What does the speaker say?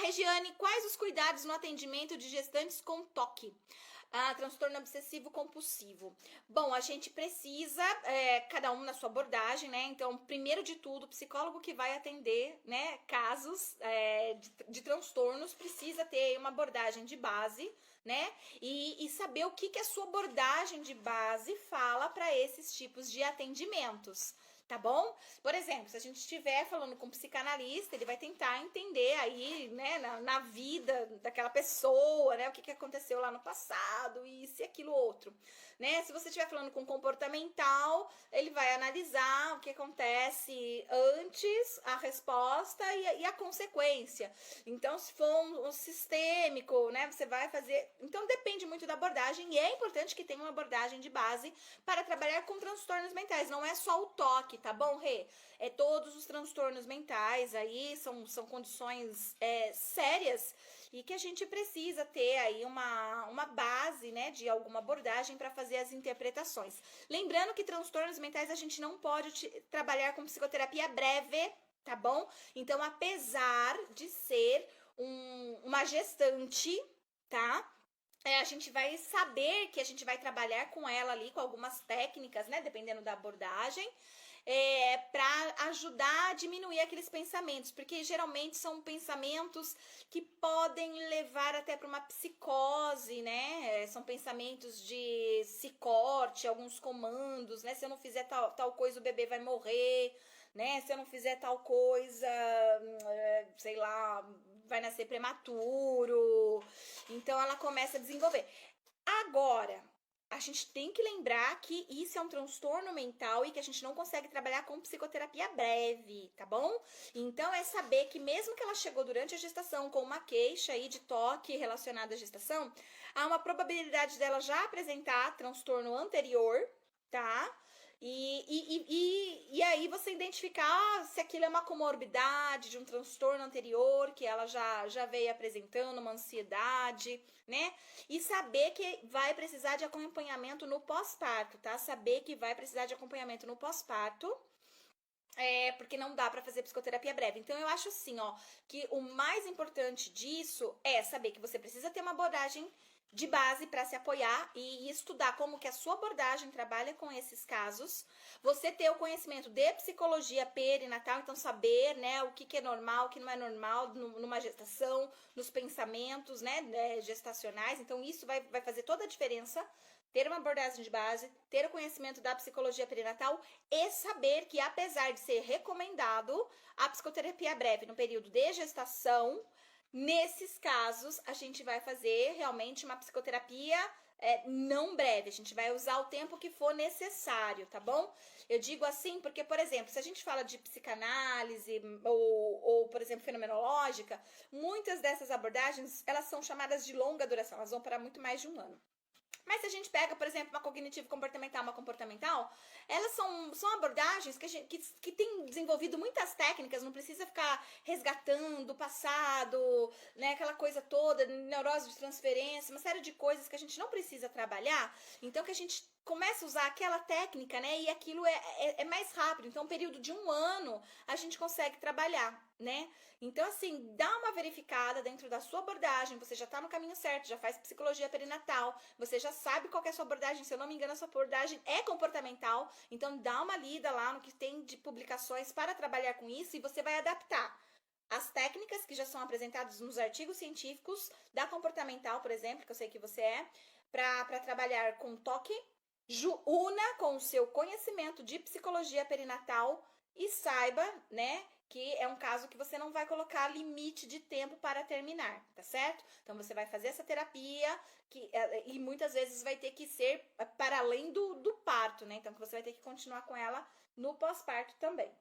Regiane, quais os cuidados no atendimento de gestantes com TOC? Transtorno obsessivo compulsivo. Bom, a gente precisa, cada um na sua abordagem, né? Então, primeiro de tudo, o psicólogo que vai atender, né, casos de transtornos precisa ter uma abordagem de base, né? E saber o que a sua abordagem de base fala para esses tipos de atendimentos. Tá bom? Por exemplo, se a gente estiver falando com um psicanalista, ele vai tentar entender aí, né, na vida daquela pessoa, né, o que aconteceu lá no passado, isso e aquilo outro, né? Se você estiver falando com um comportamental, ele vai analisar o que acontece antes, a resposta e a consequência. Então, se for um sistêmico, né, você vai fazer... Então, depende muito da abordagem e é importante que tenha uma abordagem de base para trabalhar com transtornos mentais. Não é só o TOC, tá bom, Rê? É todos os transtornos mentais aí, são condições sérias e que a gente precisa ter aí uma base, né, de alguma abordagem para fazer as interpretações. Lembrando que transtornos mentais a gente não pode trabalhar com psicoterapia breve, tá bom? Então, apesar de ser uma gestante, tá? A gente vai saber que a gente vai trabalhar com ela ali, com algumas técnicas, né, dependendo da abordagem, para ajudar a diminuir aqueles pensamentos, porque geralmente são pensamentos que podem levar até para uma psicose, né, são pensamentos de se corte, alguns comandos, né, se eu não fizer tal coisa o bebê vai morrer, né, se eu não fizer tal coisa, sei lá, vai nascer prematuro, então ela começa a desenvolver. Agora, a gente tem que lembrar que isso é um transtorno mental e que a gente não consegue trabalhar com psicoterapia breve, tá bom? Então, é saber que mesmo que ela chegou durante a gestação com uma queixa aí de TOC relacionada à gestação, há uma probabilidade dela já apresentar transtorno anterior, tá? E aí você identificar se aquilo é uma comorbidade de um transtorno anterior que ela já veio apresentando, uma ansiedade, né? E saber que vai precisar de acompanhamento no pós-parto, tá? Saber que vai precisar de acompanhamento no pós-parto. Porque não dá para fazer psicoterapia breve. Então, eu acho assim, ó, que o mais importante disso é saber que você precisa ter uma abordagem de base para se apoiar e estudar como que a sua abordagem trabalha com esses casos. Você ter o conhecimento de psicologia perinatal, então saber, né, o que é normal, o que não é normal numa gestação, nos pensamentos, né, gestacionais. Então, isso vai fazer toda a diferença. Ter uma abordagem de base, ter o conhecimento da psicologia perinatal e saber que, apesar de ser recomendado a psicoterapia breve no período de gestação, nesses casos, a gente vai fazer realmente uma psicoterapia não breve. A gente vai usar o tempo que for necessário, tá bom? Eu digo assim porque, por exemplo, se a gente fala de psicanálise ou por exemplo, fenomenológica, muitas dessas abordagens, elas são chamadas de longa duração. Elas vão para muito mais de um ano. Mas se a gente pega, por exemplo, uma cognitivo-comportamental, uma comportamental, elas são abordagens que têm desenvolvido muitas técnicas, não precisa ficar resgatando o passado, né, aquela coisa toda, neurose de transferência, uma série de coisas que a gente não precisa trabalhar, então que a gente começa a usar aquela técnica, né, e aquilo é mais rápido, então um período de um ano a gente consegue trabalhar, né, então assim, dá uma verificada dentro da sua abordagem, você já tá no caminho certo, já faz psicologia perinatal, você já sabe qual que é a sua abordagem, se eu não me engano a sua abordagem é comportamental, então dá uma lida lá no que tem de publicações para trabalhar com isso e você vai adaptar as técnicas que já são apresentadas nos artigos científicos da comportamental, por exemplo, que eu sei que você para trabalhar com toque, una com o seu conhecimento de psicologia perinatal e saiba, né, que é um caso que você não vai colocar limite de tempo para terminar, tá certo? Então, você vai fazer essa terapia e muitas vezes vai ter que ser para além do parto, né? Então, você vai ter que continuar com ela no pós-parto também.